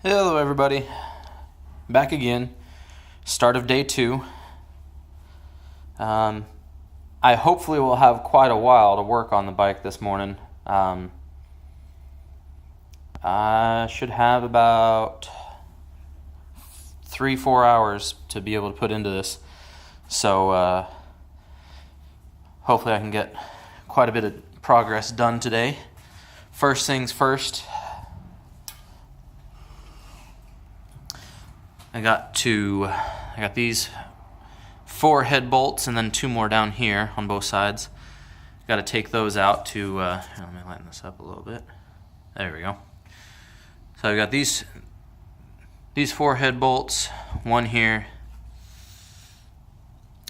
Hello everybody, back again, start of day 2. I hopefully will have quite a while to work on the bike this morning. I should have about 3-4 hours to be able to put into this, so hopefully I can get quite a bit of progress done today. First things first, I got these 4 head bolts and then 2 more down here on both sides. Got to take those out to, let me lighten this up a little bit. There we go. So I've got these 4 head bolts, one here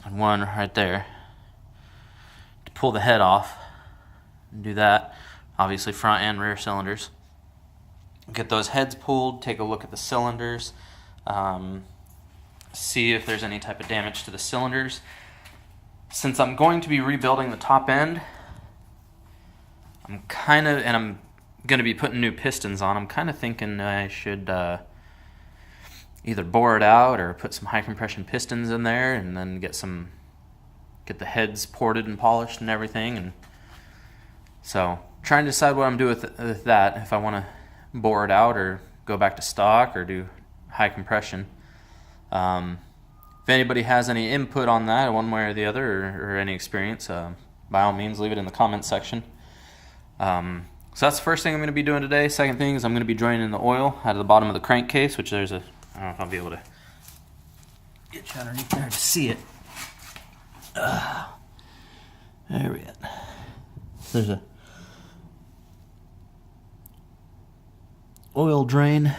and one right there, to pull the head off and do that. Obviously front and rear cylinders. Get those heads pulled, take a look at the cylinders. See if there's any type of damage to the cylinders. Since I'm going to be rebuilding the top end, I'm going to be putting new pistons on, I'm kind of thinking I should either bore it out or put some high compression pistons in there and then get the heads ported and polished and everything. And so trying to decide what I'm doing with that, if I want to bore it out or go back to stock or do high compression. If anybody has any input on that one way or the other, or any experience, by all means leave it in the comments section. So that's the first thing I'm going to be doing today. Second thing is I'm going to be draining the oil out of the bottom of the crankcase, which there's I don't know if I'll be able to get you underneath there to see it. There we go. There's a oil drain.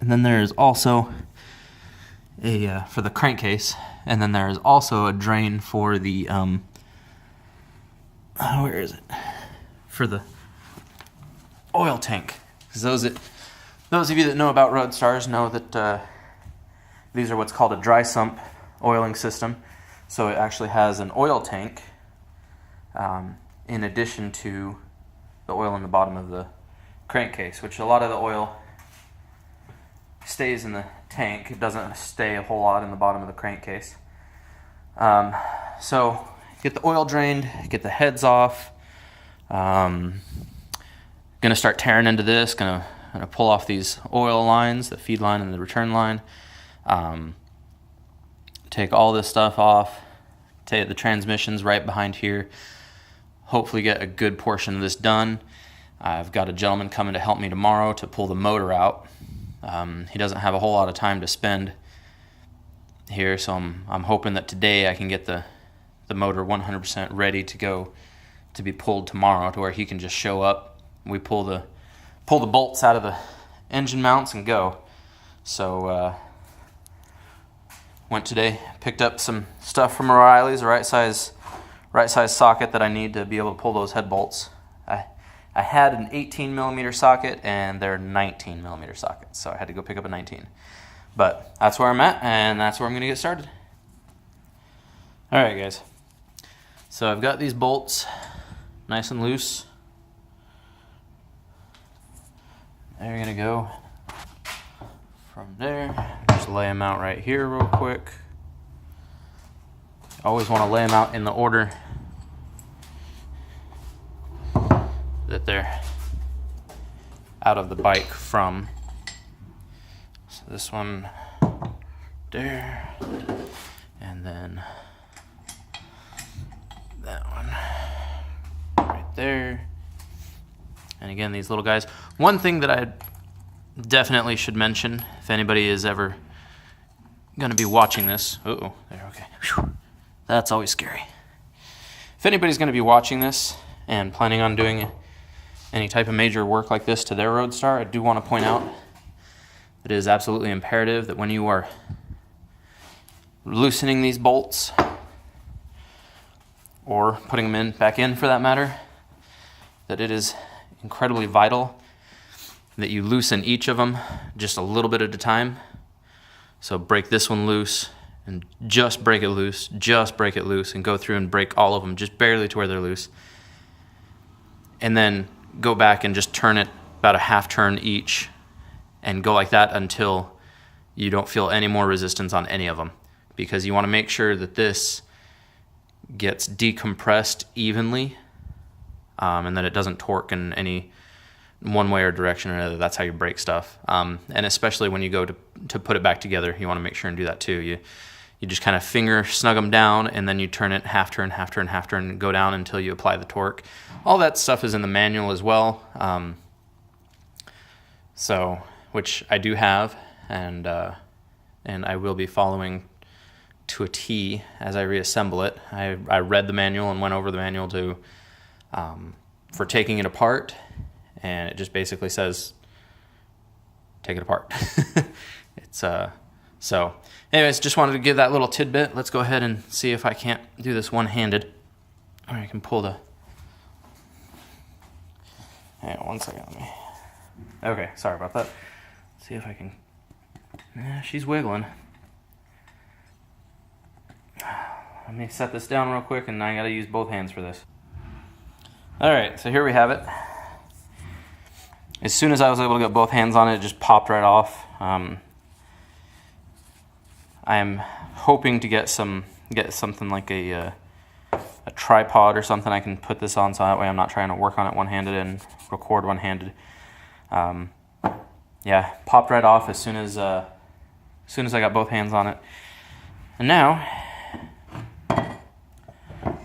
And then there's also a for the crankcase, and then there's also a drain for the where is it? For the oil tank. Because those of you that know about Roadstars know that these are what's called a dry sump oiling system. So it actually has an oil tank in addition to the oil in the bottom of the crankcase, which a lot of the oil stays in the tank. It doesn't stay a whole lot in the bottom of the crankcase. So get the oil drained, get the heads off. Gonna start tearing into this. Gonna pull off these oil lines, the feed line and the return line. Take all this stuff off. Take the transmissions right behind here. Hopefully get a good portion of this done. I've got a gentleman coming to help me tomorrow to pull the motor out. He doesn't have a whole lot of time to spend here, so I'm hoping that today I can get the motor 100% ready to go to be pulled tomorrow, to where he can just show up. We pull the bolts out of the engine mounts and go. So went today, picked up some stuff from O'Reilly's, a right size socket that I need to be able to pull those head bolts. I had an 18 millimeter socket and they're 19 millimeter sockets, so I had to go pick up a 19. But that's where I'm at, and that's where I'm going to get started. Alright guys, so I've got these bolts nice and loose. They're going to go from there. Just lay them out right here real quick. Always want to lay them out in the order that they're out of the bike from. So this one there, and then that one right there. And again, these little guys. One thing that I definitely should mention, if anybody is ever going to be watching this, there, okay. Whew. That's always scary. If anybody's going to be watching this and planning on doing any type of major work like this to their Roadstar, I do want to point out that it is absolutely imperative that when you are loosening these bolts, or putting them back in for that matter, that it is incredibly vital that you loosen each of them just a little bit at a time. So break this one loose and just break it loose, and go through and break all of them just barely to where they're loose. And then go back and just turn it about a half turn each and go like that until you don't feel any more resistance on any of them, because you want to make sure that this gets decompressed evenly, and that it doesn't torque in any one way or direction or another. That's how you break stuff. And especially when you go to put it back together, you want to make sure and do that too. You just kind of finger snug them down, and then you turn it half turn, half turn, half turn, and go down until you apply the torque. All that stuff is in the manual as well. So, which I do have, and I will be following to a T as I reassemble it. I read the manual and went over the manual for taking it apart, and it just basically says take it apart. It's so anyways, just wanted to give that little tidbit. Let's go ahead and see if I can't do this one-handed, or I can pull the, hang on 1 second. Okay, sorry about that. Let's see if I can, she's wiggling. Let me set this down real quick, and I gotta use both hands for this. Alright, so here we have it. As soon as I was able to get both hands on it, it just popped right off. I am hoping to get something like a tripod or something I can put this on, so that way I'm not trying to work on it one-handed and record one-handed. Yeah, popped right off as soon as I got both hands on it. And now,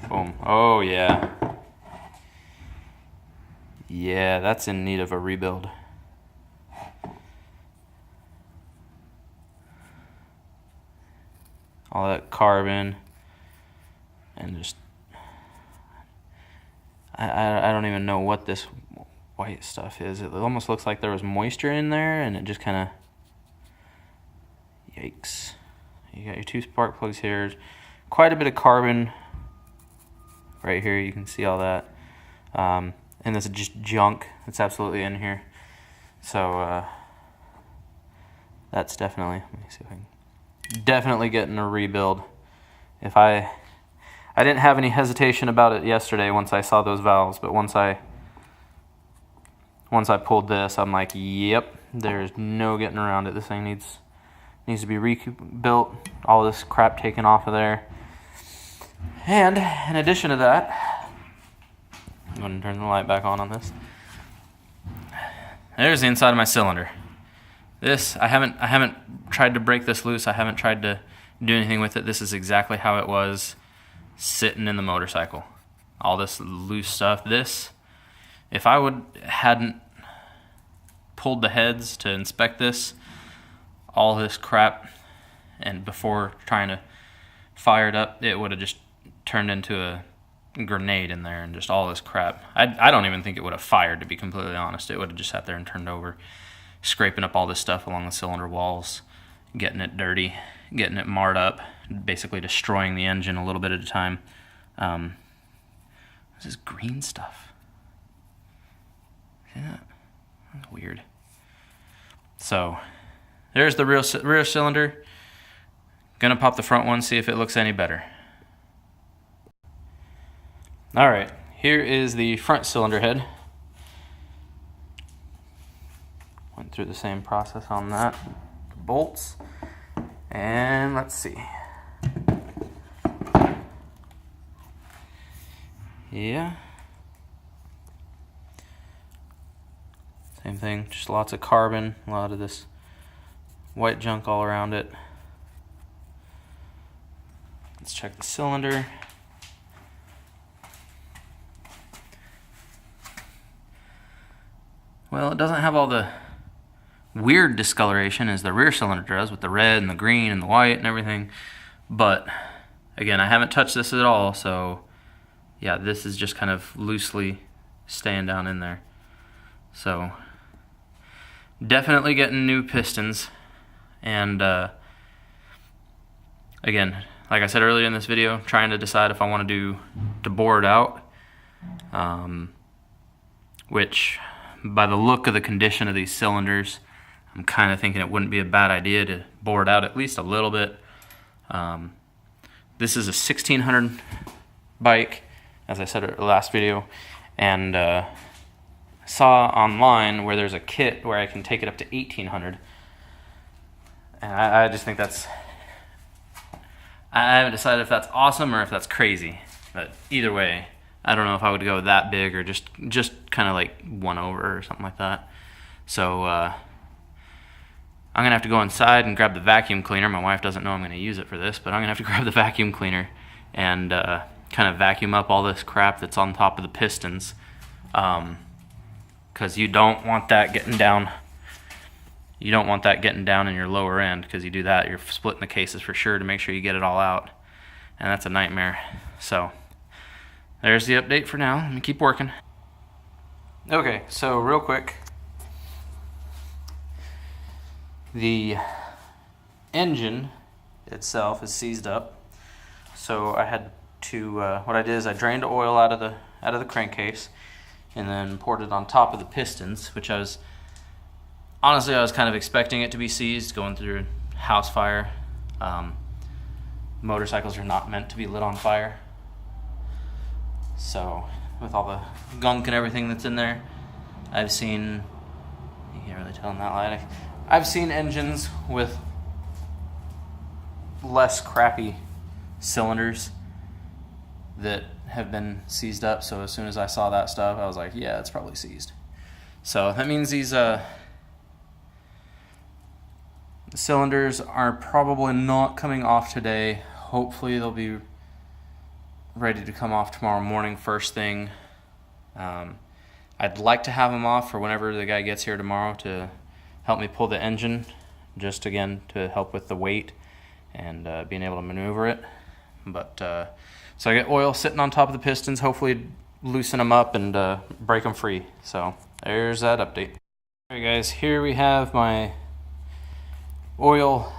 boom. Oh yeah. Yeah, that's in need of a rebuild. All that carbon, and just, I don't even know what this white stuff is. It almost looks like there was moisture in there, and it just kind of, yikes. You got your 2 spark plugs here. Quite a bit of carbon right here. You can see all that. And this is just junk that's absolutely in here. So that's definitely, let me see if I can, definitely getting a rebuild. If I didn't have any hesitation about it yesterday once I saw those valves, but once I pulled this, I'm like, yep, there's no getting around it. This thing needs to be rebuilt, all this crap taken off of there. And in addition to that, I'm going to turn the light back on this. There's the inside of my cylinder. This, I haven't tried to break this loose. I haven't tried to do anything with it. This is exactly how it was sitting in the motorcycle. All this loose stuff. This, if I hadn't pulled the heads to inspect this, all this crap, and before trying to fire it up, it would have just turned into a grenade in there, and just all this crap. I don't even think it would have fired, to be completely honest. It would have just sat there and turned over, scraping up all this stuff along the cylinder walls, getting it dirty, getting it marred up, basically destroying the engine a little bit at a time. This is green stuff. See that? That's weird. So there's the rear cylinder. Gonna pop the front one, see if it looks any better. Alright, here is the front cylinder head. Went through the same process on that. Bolts. And let's see. Yeah. Same thing, just lots of carbon, a lot of this white junk all around it. Let's check the cylinder. Well, it doesn't have all the weird discoloration as the rear cylinder does with the red and the green and the white and everything. But again, I haven't touched this at all, so yeah, this is just kind of loosely staying down in there. So definitely getting new pistons. And again, like I said earlier in this video, trying to decide if I want to bore it out, which by the look of the condition of these cylinders, I'm kind of thinking it wouldn't be a bad idea to bore it out at least a little bit. This is a 1600 bike, as I said in the last video, and saw online where there's a kit where I can take it up to 1800, and I just think that's, I haven't decided if that's awesome or if that's crazy, but either way, I don't know if I would go that big or just kind of like one over or something like that. So I'm gonna have to go inside and grab the vacuum cleaner. My wife doesn't know I'm gonna use it for this, but I'm gonna have to grab the vacuum cleaner and kind of vacuum up all this crap that's on top of the pistons, because you don't want that getting down. You don't want that getting down in your lower end, because you do that, you're splitting the cases for sure to make sure you get it all out, and that's a nightmare. So there's the update for now. Let me keep working. Okay, so real quick, the engine itself is seized up. So I had to, what I did is I drained oil out of the crankcase and then poured it on top of the pistons, which I was kind of expecting it to be seized, going through a house fire. Motorcycles are not meant to be lit on fire. So with all the gunk and everything that's in there, I've seen, you can't really tell in that light, I've seen engines with less crappy cylinders that have been seized up. So as soon as I saw that stuff, I was like, yeah, it's probably seized. So that means these cylinders are probably not coming off today. Hopefully they'll be ready to come off tomorrow morning first thing. I'd like to have them off for whenever the guy gets here tomorrow to help me pull the engine, just again to help with the weight and being able to maneuver it. But so I get oil sitting on top of the pistons, hopefully loosen them up and break them free. So there's that update. Alright guys, here we have my oil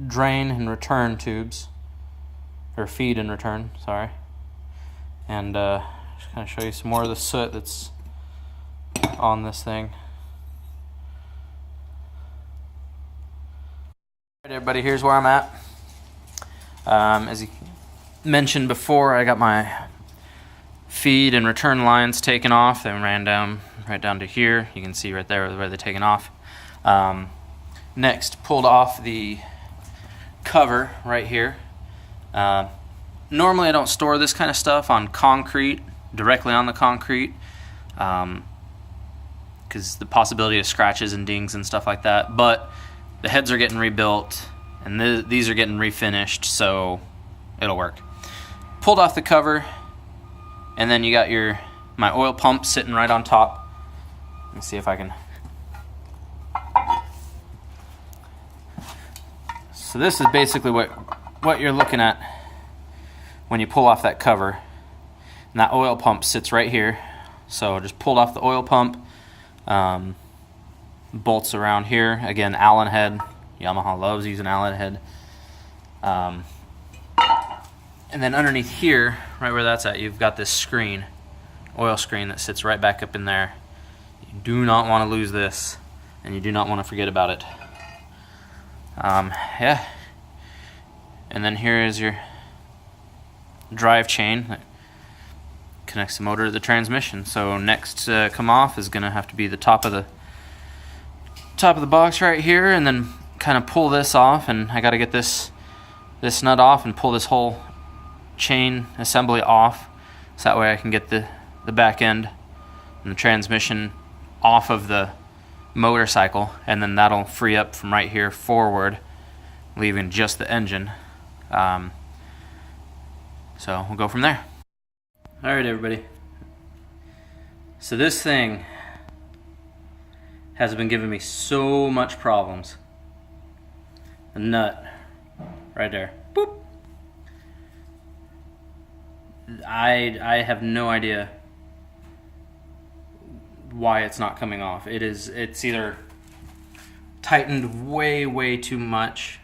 drain and return tubes, or feed and return, sorry. And just kind of show you some more of the soot that's on this thing. Alright everybody, here's where I'm at. As you mentioned before, I got my feed and return lines taken off. They ran down right down to here. You can see right there where they're taken off. Next, pulled off the cover right here. Normally I don't store this kind of stuff on concrete, directly on the concrete, because the possibility of scratches and dings and stuff like that, but the heads are getting rebuilt and these are getting refinished, so it'll work. Pulled off the cover, and then you got my oil pump sitting right on top. Let me see if I can. So this is basically what you're looking at when you pull off that cover. And that oil pump sits right here. So just pulled off the oil pump. Bolts around here. Again, Allen head. Yamaha loves using Allen head. And then underneath here, right where that's at, you've got this screen, oil screen that sits right back up in there. You do not want to lose this, and you do not want to forget about it. Yeah. And then here is your drive chain that connects the motor to the transmission. So next to come off is going to have to be the top of the box right here, and then kind of pull this off. And I got to get this nut off and pull this whole chain assembly off, so that way I can get the back end and the transmission off of the motorcycle, and then that'll free up from right here forward, leaving just the engine. So we'll go from there. Alright everybody, so this thing has been giving me so much problems. The nut right there, boop. I have no idea why it's not coming off. It's either tightened way too much,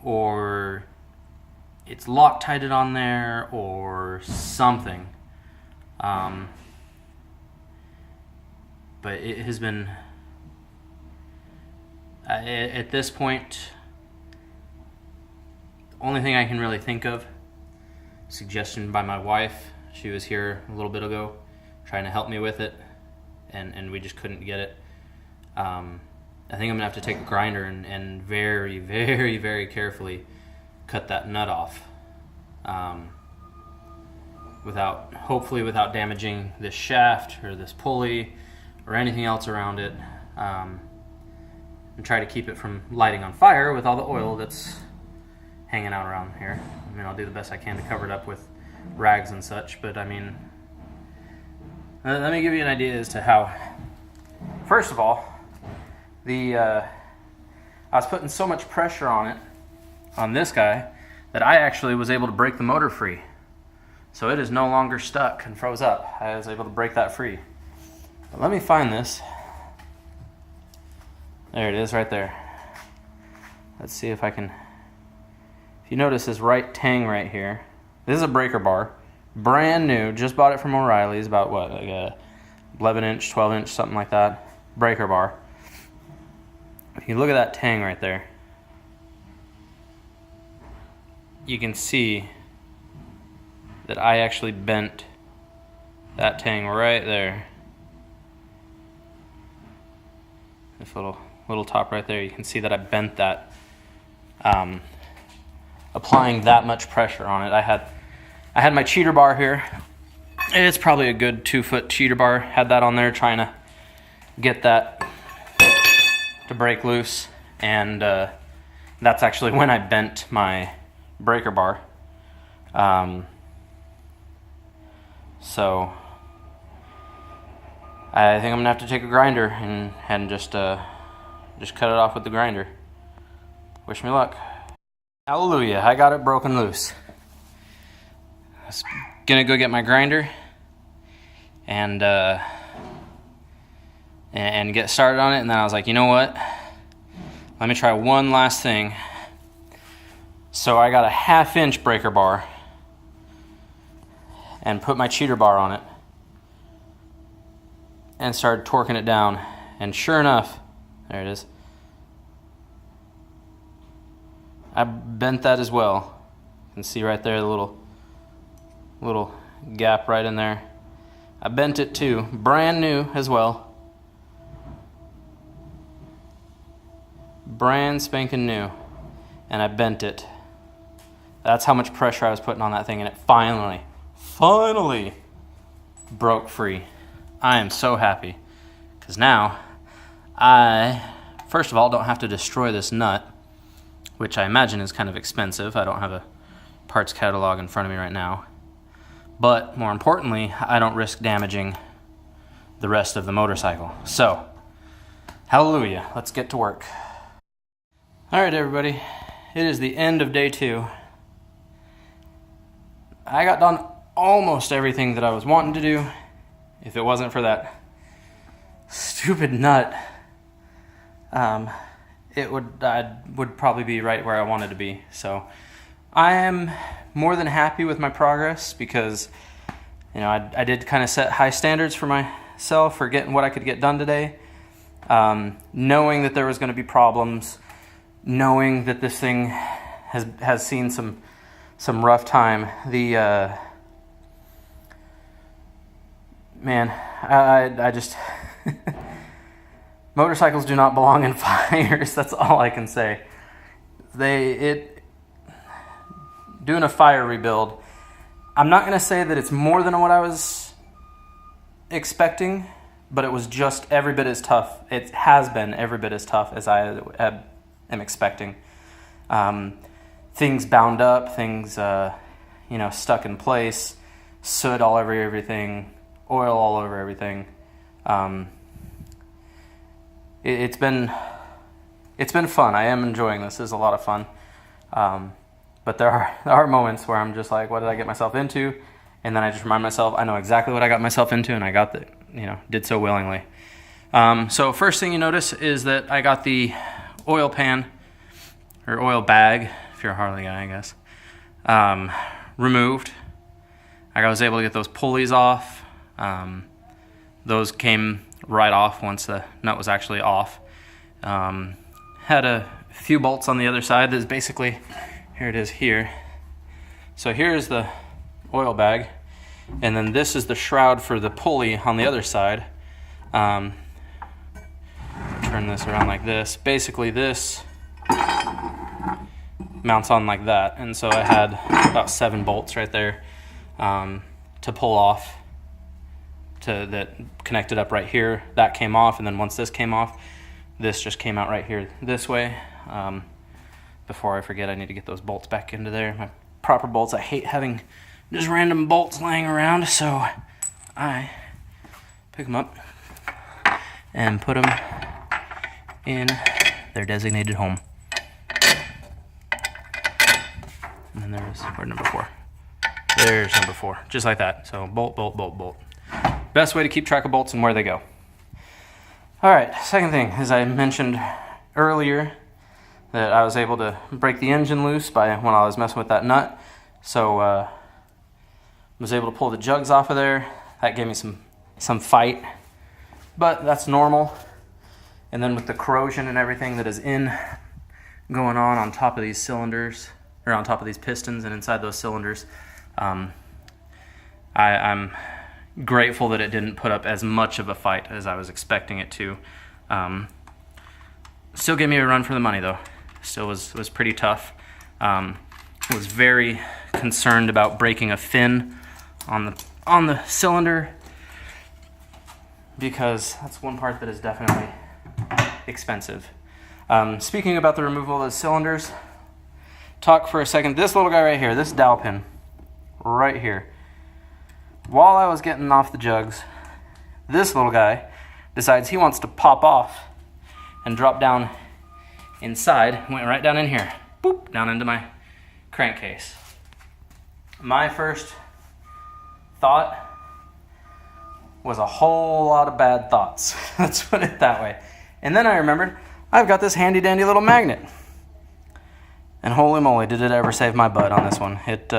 or it's Loctited on there, or something. But it has been, at this point, the only thing I can really think of, suggestion by my wife, she was here a little bit ago, trying to help me with it, and we just couldn't get it. I think I'm gonna have to take a grinder and very, very, very carefully cut that nut off, hopefully without damaging this shaft or this pulley or anything else around it, and try to keep it from lighting on fire with all the oil that's hanging out around here. I mean, I'll do the best I can to cover it up with rags and such, but I mean, let me give you an idea as to how, first of all, I was putting so much pressure on this guy, that I actually was able to break the motor free. So it is no longer stuck and froze up. I was able to break that free. But let me find this. There it is right there. Let's see if I can, if you notice this right tang right here, this is a breaker bar, brand new, just bought it from O'Reilly's, about what, like a 11 inch, 12 inch, something like that, breaker bar. If you look at that tang right there, you can see that I actually bent that tang right there. This little top right there, you can see that I bent that, applying that much pressure on it. I had my cheater bar here. It's probably a good 2-foot cheater bar. Had that on there trying to get that to break loose, and that's actually when I bent my breaker bar. So I think I'm gonna have to take a grinder and just cut it off with the grinder. Wish me luck. Hallelujah, I got it broken loose. I was gonna go get my grinder and get started on it, and then I was like, you know what? Let me try one last thing. So I got a 1/2 inch breaker bar and put my cheater bar on it and started torquing it down, and sure enough, there it is. I bent that as well. You can see right there the little gap right in there. I bent it too, brand new as well. Brand spanking new, and I bent it. That's how much pressure I was putting on that thing, and it finally broke free. I am so happy, because now I, first of all, don't have to destroy this nut, which I imagine is kind of expensive. I don't have a parts catalog in front of me right now. But more importantly, I don't risk damaging the rest of the motorcycle. So, hallelujah, let's get to work. All right, everybody, it is the end of day 2. I got done almost everything that I was wanting to do. If it wasn't for that stupid nut, I would probably be right where I wanted to be. So I am more than happy with my progress, because I did kind of set high standards for myself for getting what I could get done today, knowing that there was going to be problems, knowing that this thing has seen some rough time. I just motorcycles do not belong in fires. That's all I can say. Doing a fire rebuild, I'm not going to say that it's more than what I was expecting, but it was just every bit as tough. It has been every bit as tough as I am expecting. Things bound up, things stuck in place, soot all over everything, oil all over everything. It's been fun. I am enjoying this. This is a lot of fun. But there are moments where I'm just like, what did I get myself into? And then I just remind myself, I know exactly what I got myself into, and I did so willingly. So first thing you notice is that I got the oil pan, or oil bag, if you're a Harley guy, I guess, removed. I was able to get those pulleys off. Those came right off once the nut was actually off. Had a few bolts on the other side. That's basically, here it is here. So here's the oil bag, And then this is the shroud for the pulley on the other side. Turn this around like this. Basically this mounts on like that. And so I had about 7 bolts right there to pull off, that connected up right here. That came off, and then once this came off, this just came out right here this way. Before I forget, I need to get those bolts back into there. My proper bolts. I hate having just random bolts laying around, so I pick them up and put them in their designated home. And then there's number 4. There's number 4, just like that. So bolt, bolt, bolt, bolt. Best way to keep track of bolts and where they go. All right, second thing, as I mentioned earlier, that I was able to break the engine loose when I was messing with that nut. So was able to pull the jugs off of there. That gave me some fight, but that's normal. And then with the corrosion and everything that is going on top of these cylinders, or on top of these pistons and inside those cylinders, I'm grateful that it didn't put up as much of a fight as I was expecting it to. Still gave me a run for the money though. Still was pretty tough. Was very concerned about breaking a fin on the cylinder, because that's one part that is definitely expensive. Speaking about the removal of those cylinders, talk for a second. This little guy right here, this dowel pin right here, while I was getting off the jugs, this little guy decides he wants to pop off and drop down inside. Went right down in here, boop, down into my crankcase. My first thought was a whole lot of bad thoughts. Let's put it that way. And then I remembered, I've got this handy dandy little magnet. And holy moly, did it ever save my butt on this one. It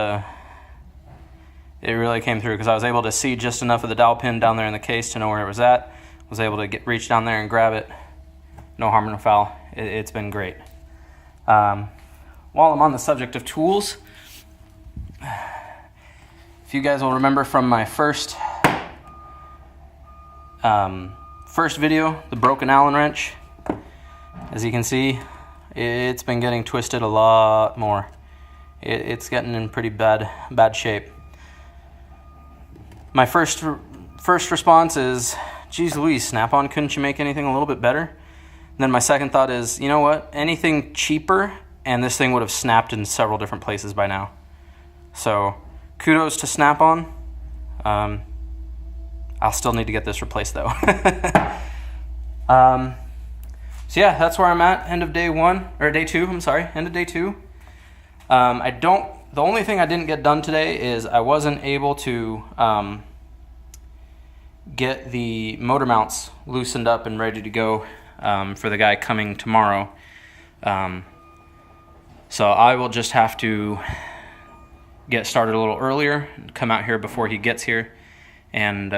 really came through, because I was able to see just enough of the dowel pin down there in the case to know where it was at. Was able to reach down there and grab it. No harm, no foul. It's been great. While I'm on the subject of tools, if you guys will remember from my first video, the broken Allen wrench, as you can see, it's been getting twisted a lot more. It's getting in pretty bad shape. My first response is, geez Louise, Snap-on, couldn't you make anything a little bit better? And then my second thought is, you know what, anything cheaper and this thing would have snapped in several different places by now. So kudos to Snap-on. I'll still need to get this replaced though. So yeah, that's where I'm at. End of day 2. End of day 2. The only thing I didn't get done today is I wasn't able to get the motor mounts loosened up and ready to go for the guy coming tomorrow. So I will just have to get started a little earlier, come out here before he gets here, and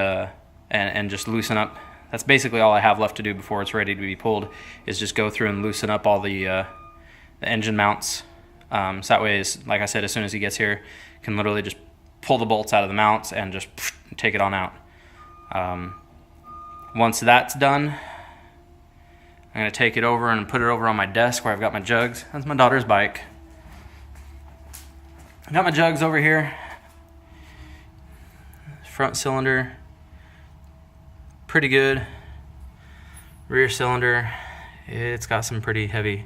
just loosen up. That's basically all I have left to do before it's ready to be pulled, is just go through and loosen up all the engine mounts. So that way, like I said, as soon as he gets here, can literally just pull the bolts out of the mounts and just take it on out. Once that's done, I'm going to take it over and put it over on my desk where I've got my jugs. That's my daughter's bike. I got my jugs over here. Front cylinder, pretty good. Rear cylinder, it's got some pretty heavy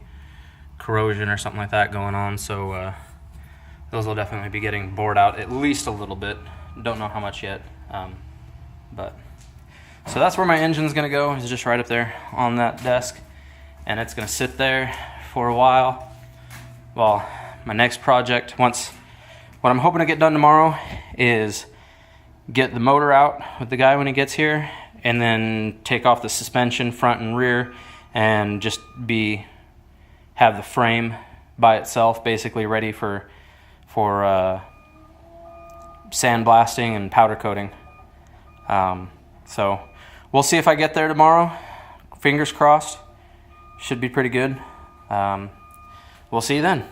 corrosion or something like that going on, so those will definitely be getting bored out at least a little bit. Don't know how much yet, but so that's where my engine's gonna go, is just right up there on that desk, and it's gonna sit there for a while. Well, my next project, what I'm hoping to get done tomorrow is get the motor out with the guy when he gets here, and then take off the suspension front and rear, and just have the frame by itself basically ready for sandblasting and powder coating. So we'll see if I get there tomorrow. Fingers crossed. Should be pretty good. We'll see you then.